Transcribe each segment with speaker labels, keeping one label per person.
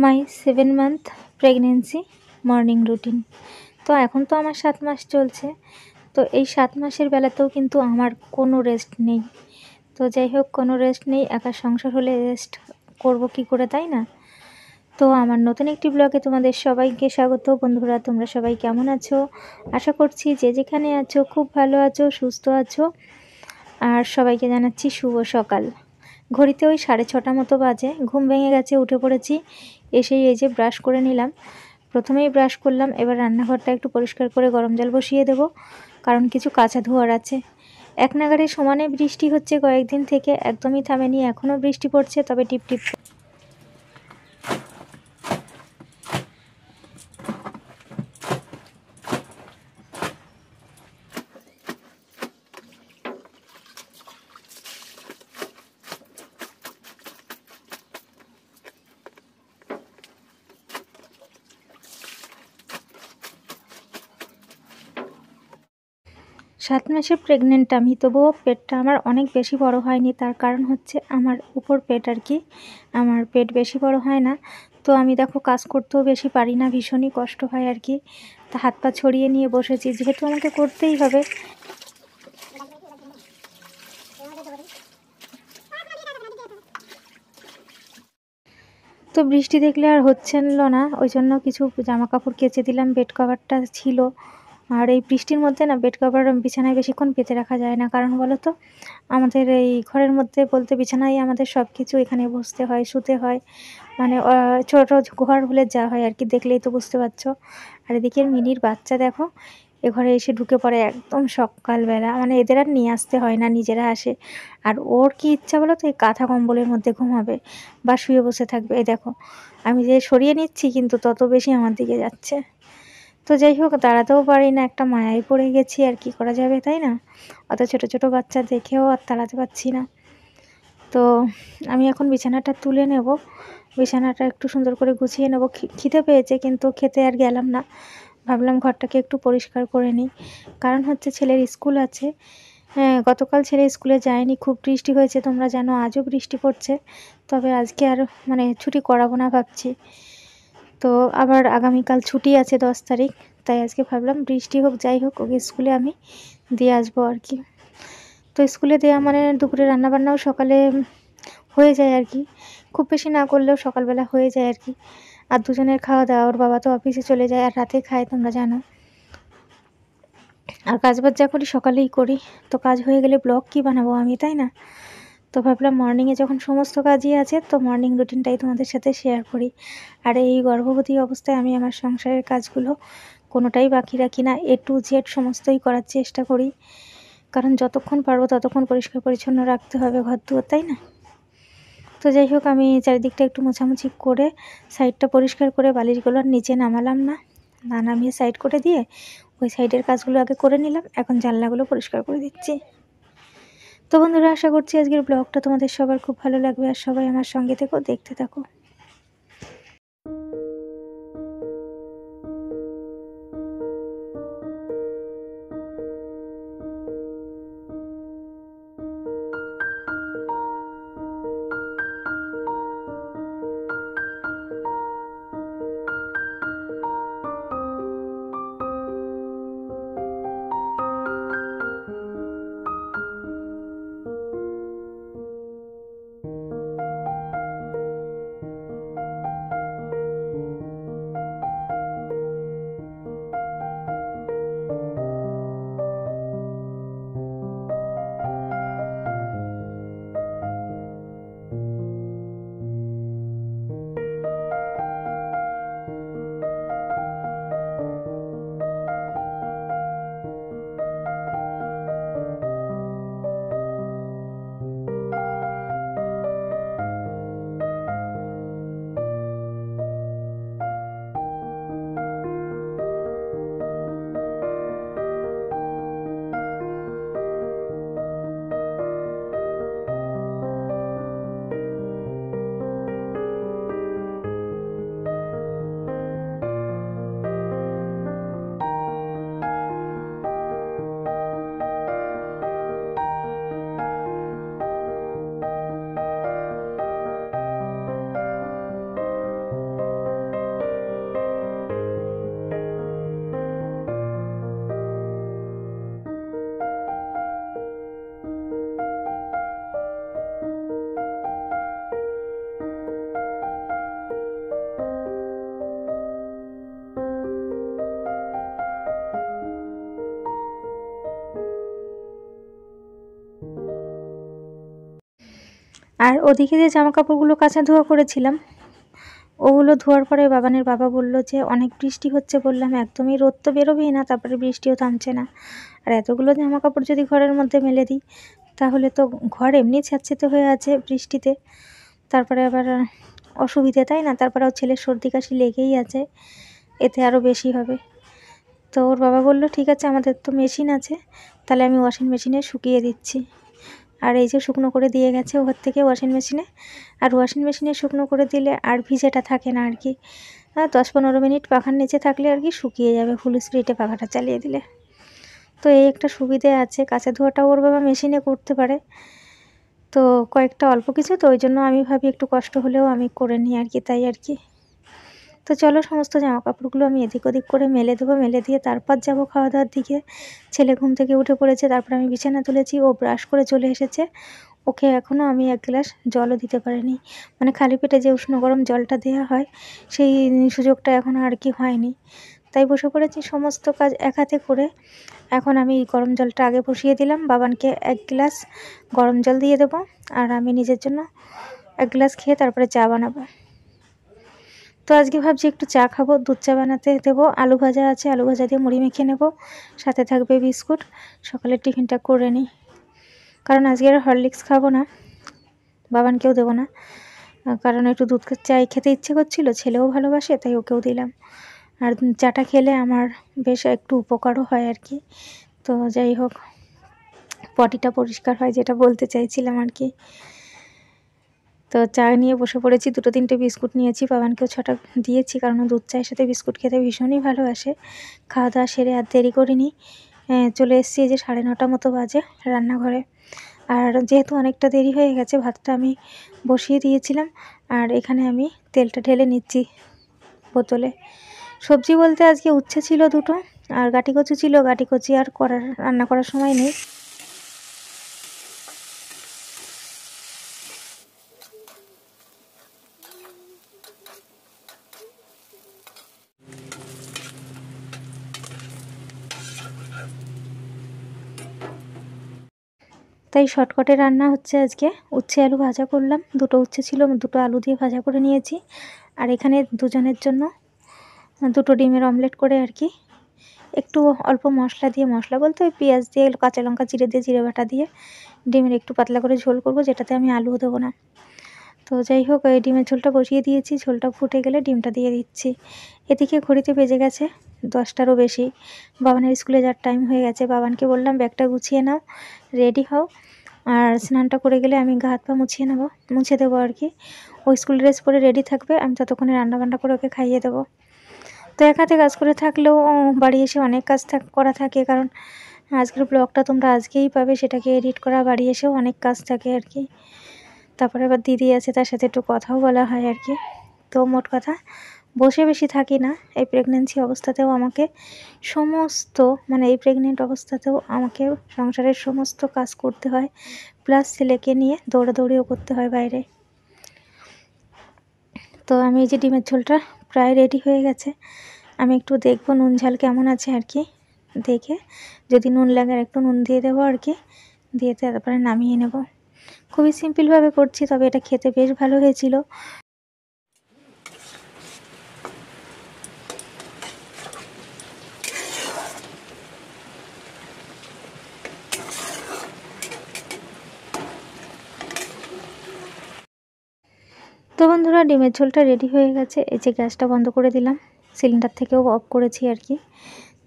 Speaker 1: মাই 7 month pregnancy morning routine. তো এখন তো আমার 7 মাস চলছে। তো এই 7 মাসের বেলাতেও কিন্তু আমার কোনো রেস্ট নেই। তো যাই হোক, কোনো রেস্ট নেই, একা সংসার হলে রেস্ট করব কী করে, তাই না? তো আমার নতুন একটি ব্লগে তোমাদের সবাইকে স্বাগত। বন্ধুরা, তোমরা সবাই কেমন আছো? আশা করছি যে যেখানে আছো খুব ভালো আছো, সুস্থ আছো। আর সবাইকে জানাচ্ছি শুভ সকাল। ঘড়িতে ওই 6:30 মতো বাজে, ঘুম ভেঙে গেছে, উঠে পড়েছি। এসেই এই যে ব্রাশ করে নিলাম। প্রথমেই ব্রাশ করলাম, এবার রান্নাঘরটা একটু পরিষ্কার করে গরম জল বসিয়ে দেব, কারণ কিছু কাঁচা ধোয়ার আছে। এক নাগাড়ে সমানে বৃষ্টি হচ্ছে কয়েকদিন থেকে, একদমই থামেনি, এখনও বৃষ্টি পড়ছে, তবে টিপটিপ। সাত মাসের প্রেগনেন্ট আমি, তবুও পেটটা আমার অনেক বেশি বড় হয়নি। তার কারণ হচ্ছে আমার উপর পেট আর কি, আমার পেট বেশি বড় হয় না। তো আমি দেখো কাজ করতেও বেশি পারি না, ভীষণই কষ্ট হয় আর কি। তা হাত পা ছড়িয়ে নিয়ে বসেছি, যেহেতু আমাকে করতেই হবে। তো বৃষ্টি দেখলে আর হচ্ছিল না, ওই জন্য কিছু জামা কাপড় কেচে দিলাম। বেড কভারটা ছিল, আর এই বৃষ্টির মধ্যে না বেড কভার বিছানায় বেশিক্ষণ পেতে রাখা যায় না। কারণ বলো তো, আমাদের এই ঘরের মধ্যে বলতে বিছানায় আমাদের সব কিছু, এখানে বসতে হয়, শুতে হয়, মানে ছোটো ঘর হলে যা হয় আর কি, দেখলেই তো বুঝতে পারছো। আর এদিকে মিনির বাচ্চা দেখো এ ঘরে এসে ঢুকে পড়ে একদম সকালবেলা, মানে এদের আর নিয়ে আসতে হয় না, নিজেরা আসে। আর ওর কি ইচ্ছা বলো তো, এই কাঁথা কম্বলের মধ্যে ঘুমাবে বা শুয়ে বসে থাকবে। এই দেখো আমি যে সরিয়ে নিচ্ছি, কিন্তু তত বেশি আমার দিকে যাচ্ছে। তো যাই হোক, দাঁড়াতেও পারি না, একটা মায়ায় পড়ে গেছি, আর কি করা যাবে, তাই না? অত ছোট ছোট বাচ্চা দেখেও আর তাড়াতে পারছি না। তো আমি এখন বিছানাটা তুলে নেব, বিছানাটা একটু সুন্দর করে গুছিয়ে নেব। খিদে পেয়েছে, কিন্তু খেতে আর গেলাম না, ভাবলাম ঘরটাকে একটু পরিষ্কার করে নিই। কারণ হচ্ছে ছেলের স্কুল আছে। হ্যাঁ, গতকাল ছেলে স্কুলে যায়নি, খুব বৃষ্টি হয়েছে, তোমরা জানো আজও বৃষ্টি পড়ছে। তবে আজকে আর মানে ছুটি করাবো না ভাবছি। তো আবার আগামীকাল ছুটি আছে 10 তারিখ, তাই আজকে ভাবলাম বৃষ্টি হোক যাই হোক ওকে স্কুলে আমি দিয়ে আসবো আর কি। তো স্কুলে দেওয়া মানে দুপুরে রান্নাবান্নাও সকালে হয়ে যায় আর কি, খুব বেশি না করলেও সকালবেলা হয়ে যায় আর কি। আর দুজনের খাওয়া দাওয়া, ওর বাবা তো অফিসে চলে যায় আর রাতে খায়, তোমরা জানো। আর কাজ বাজ যা করি সকালেই করি, তো কাজ হয়ে গেলে ব্লগ কী বানাবো আমি, তাই না? তো ভাবলাম মর্নিংয়ে যখন সমস্ত কাজই আছে, তো মর্নিং রুটিনটাই তোমাদের সাথে শেয়ার করি। আর এই গর্ভবতী অবস্থায় আমি আমার সংসারের কাজগুলো কোনোটাই বাকি রাখি না, A to Z সমস্তই করার চেষ্টা করি। কারণ যতক্ষণ পারবো ততক্ষণ পরিষ্কার পরিচ্ছন্ন রাখতে হবে ঘর দুয়ার, তাই না? তো যাই হোক, আমি চারিদিকটা একটু মোছামুছি করে সাইডটা পরিষ্কার করে বালিশগুলো আর নিচে নামালাম না, না নামিয়ে সাইড করে দিয়ে ওই সাইডের কাজগুলো আগে করে নিলাম। এখন জানলাগুলো পরিষ্কার করে দিচ্ছি। তো বন্ধুরা, আশা করছি আজকের ব্লগটা তোমাদের সবার খুব ভালো লাগবে, আর সবাই আমার সঙ্গে থেকো, দেখতে থাকো। আর ওদিকে যে জামা কাপড়গুলো কাচা ধোয়া করেছিলাম ওগুলো ধোয়ার পরে বাবানের বাবা বলল যে অনেক বৃষ্টি হচ্ছে। বললাম একদমই, রোদ তো বেরোবেই না, তারপরে বৃষ্টিও থামছে না, আর এতগুলো জামা কাপড় যদি ঘরের মধ্যে মেলে দিই তাহলে তো ঘর এমনি ছ্যাঁতচ্যাঁতে হয়ে আছে বৃষ্টিতে, তারপরে আবার অসুবিধে, তাই না? তারপরে ছেলের সর্দি কাশি লেগেই আছে, এতে আরও বেশি হবে। তো ওর বাবা বলল ঠিক আছে, আমাদের তো মেশিন আছে, তাহলে আমি ওয়াশিং মেশিনে শুকিয়ে দিচ্ছি। আর এই যে শুকনো করে দিয়ে গেছে ওখান থেকে ওয়াশিং মেশিনে, আর ওয়াশিং মেশিনে শুকনো করে দিলে আর ভিজেটা থাকে না আর কি, 10-15 মিনিট পাখার নিচে থাকলে আর কি শুকিয়ে যাবে ফুল স্পিডে পাখাটা চালিয়ে দিলে। তো এই একটা সুবিধে আছে, কাঁচা ধোয়াটা ওর বাবা মেশিনে করতে পারে, তো কয়েকটা অল্প কিছু, তো ওই জন্য আমি ভাবি একটু কষ্ট হলেও আমি করে নিই আর কি, তাই আর কি। তো চলো সমস্ত জামা কাপড়গুলো আমি এদিক ওদিক করে মেলে দেবো, মেলে দিয়ে তারপর যাব খাওয়া দাওয়ার দিকে। ছেলে ঘুম থেকে উঠে পড়েছে, তারপর আমি বিছানা তুলেছি, ও ব্রাশ করে চলে এসেছে। ওকে এখনও আমি এক গ্লাস জলও দিতে পারিনি, মানে খালি পেটে যে উষ্ণ গরম জলটা দেওয়া হয় সেই সুযোগটা এখনও আর কি হয়নি, তাই বসে পড়েছি সমস্ত কাজ এক হাতে করে। এখন আমি গরম জলটা আগে বসিয়ে দিলাম, বাবানকে এক গ্লাস গরম জল দিয়ে দেবো, আর আমি নিজের জন্য এক গ্লাস খেয়ে তারপরে চা বানাবো। তো আজকে ভাবছি একটু চা খাবো, দুধ চা বানাতে দেবো, আলু ভাজা আছে, আলু ভাজা দিয়ে মুড়ি মেখে নেব, সাথে থাকবে বিস্কুট। সকালের টিফিনটা করে নিই, কারণ আজকে আর হরলিক্স খাবো না, বাবানকেও দেবো না, কারণ একটু দুধ চাই খেতে ইচ্ছে করছিল, ছেলেও ভালোবাসে তাই ওকেও দিলাম। আর চাটা খেলে আমার বেশ একটু উপকারও হয় আর কি। তো যাই হোক, পটিটা পরিষ্কার হয়, যেটা বলতে চাইছিলাম আর কি। তো চা নিয়ে বসে পড়েছি, 2-3টে বিস্কুট নিয়েছি, বাবানকেও 6টা দিয়েছি, কারণ দুধ চায়ের সাথে বিস্কুট খেতে ভীষণই ভালোবাসে। খাওয়া দাওয়া সেরে আর দেরি করিনি, চলে এসেছি যে 9:30 মতো বাজে রান্নাঘরে। আর যেহেতু অনেকটা দেরি হয়ে গেছে, ভাতটা আমি বসিয়ে দিয়েছিলাম, আর এখানে আমি তেলটা ঢেলে নিচ্ছি বোতলে। সবজি বলতে আজকে উচ্ছে ছিল 2টো, আর গাটি কচু ছিল, গাটি কচি আর রান্না করার সময় নেই। তাই শর্টকাটে রান্না হচ্ছে আজকে, উচ্ছে আলু ভাজা করলাম, 2টো উচ্ছে ছিল, 2টো আলু দিয়ে ভাজা করে নিয়েছি। আর এখানে দুজনের জন্য 2টো ডিমের অমলেট করে আর কি, একটু অল্প মশলা দিয়ে, মশলা বলতে ওই পেঁয়াজ দিয়ে, কাঁচা লঙ্কা জিরে দিয়ে, জিরে বাটা দিয়ে ডিমের একটু পাতলা করে ঝোল করব, যেটাতে আমি আলুও দেবো না। তো যাই হোক, এই ডিমের ঝোলটা বসিয়ে দিয়েছি, ঝোলটা ফুটে গেলে ডিমটা দিয়ে দিচ্ছি। এদিকে ঘড়িতে বেজে গেছে 10টারও বেশি, বাবানের স্কুলে যাওয়ার টাইম হয়ে গেছে। বাবানকে বললাম ব্যাগটা গুছিয়ে নাও, রেডি হও, আর স্নানটা করে গেলে আমি গা হাত পা মুছে দেবো আর কি। ওই স্কুল ড্রেস পরে রেডি থাকবে, আমি ততক্ষণে রান্নাবান্না করে ওকে খাইয়ে দেবো। তো এক হাতে কাজ করে থাকলেও বাড়ি এসে অনেক কাজ করা থাকে, কারণ আজকের ব্লগটা তোমরা আজকেই পাবে, সেটাকে এডিট করা, বাড়ি এসেও অনেক কাজ থাকে আর কি। তারপরে আবার দিদি আছে, তার সাথে একটু কথাও বলা হয় আর কি। তো মোট কথা, বসে বেশি থাকি না। এই প্রেগনেন্সি অবস্থাতেও আমাকে সমস্ত, মানে এই প্রেগনেন্ট অবস্থাতেও আমাকে সংসারের সমস্ত কাজ করতে হয়, প্লাস ছেলেকে নিয়ে দৌড়াদৌড়িও করতে হয় বাইরে। তো আমি এই যে ডিমের ঝোলটা প্রায় রেডি হয়ে গেছে, আমি একটু দেখবো নুন ঝাল কেমন আছে আর কি, দেখে যদি নুন লাগে আর একটু নুন দিয়ে দেবো আর কি, দিয়ে তারপরে নামিয়ে নেব। খুবই সিম্পলভাবে করছি, তবে এটা খেতে বেশ ভালো হয়েছিল। তো বন্ধুরা, ডিমের ঝোলটা রেডি হয়ে গেছে, এই যে গ্যাসটা বন্ধ করে দিলাম, সিলিন্ডার থেকেও অফ করেছি আর কি।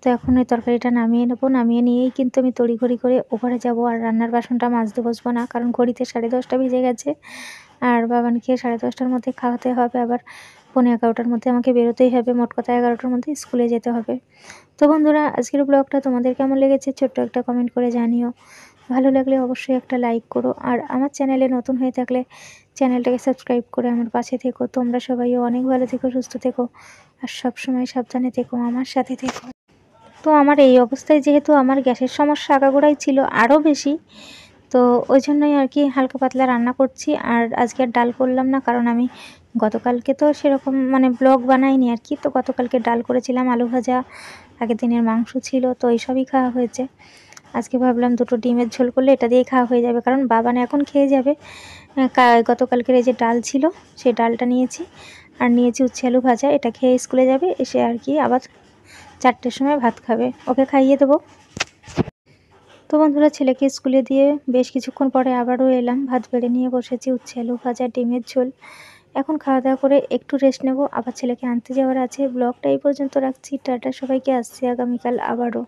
Speaker 1: তো এখন ওই তরকারিটা নামিয়ে নেব, নামিয়ে নিয়েই কিন্তু আমি তড়িঘড়ি করে ওপরে যাব, আর রান্নার বাসনটা মাজতে বসবো না, কারণ ঘড়িতে 10:30 বেজে গেছে, আর বাবানকে 10:30টার মধ্যে খাওয়াতে হবে, আবার 11:45টার মধ্যে আমাকে বেরোতেই হবে, মোট কথা 11টার মধ্যে স্কুলে যেতে হবে। তো বন্ধুরা, আজকের ব্লগটা তোমাদের কেমন লেগেছে ছোট্ট একটা কমেন্ট করে জানিও, ভালো লাগলে অবশ্যই একটা লাইক করো, আর আমার চ্যানেলে নতুন হয়ে থাকলে চ্যানেলটাকে সাবস্ক্রাইব করে আমার পাশে থেকো। তোমরা সবাইও অনেক ভালো থেকো, সুস্থ থেকো, আর সব সময় সাবধানে থেকো, আমার সাথে থেকো। তো আমার এই অবস্থায় যেহেতু আমার গ্যাসের সমস্যা আগাগোড়াই ছিল আরও বেশি, তো ওই জন্যই আর কি হালকা পাতলা রান্না করছি। আর আজকে আর ডাল করলাম না, কারণ আমি গতকালকে তো সেরকম মানে ব্লগ বানাইনি আর কি, তো গতকালকে ডাল করেছিলাম, আলু ভাজা, আগের দিনের মাংস ছিল, তো এইসবই খাওয়া হয়েছে। আজকে ভাবলাম দুটো ডিমের ঝোল করলে এটা দিয়ে খাওয়া হয়ে যাবে, কারণ বাবান এখন খেয়ে যাবে। গতকালকের এই যে ডাল ছিল সেই ডালটা নিয়েছি, আর নিয়েছি উচ্ছে আলু ভাজা। এটা খেয়ে স্কুলে যাবে, এসে আর কি আবার 4টের সময় ভাত খাবে, ওকে খাইয়ে দেবো। তো বন্ধুরা, ছেলেকে স্কুলে দিয়ে বেশ কিছুক্ষণ পরে আবারও এলাম, ভাত বেড়ে নিয়ে বসেছি, উচ্ছে আলু ভাজা ডিমের ঝোল। এখন খাওয়া দাওয়া করে একটু রেস্ট নেব, আবার ছেলেকে আনতে যাওয়ার আছে। ব্লগটা এই পর্যন্ত রাখছি, টাটা সবাইকে, আসছি আগামীকাল আবারও।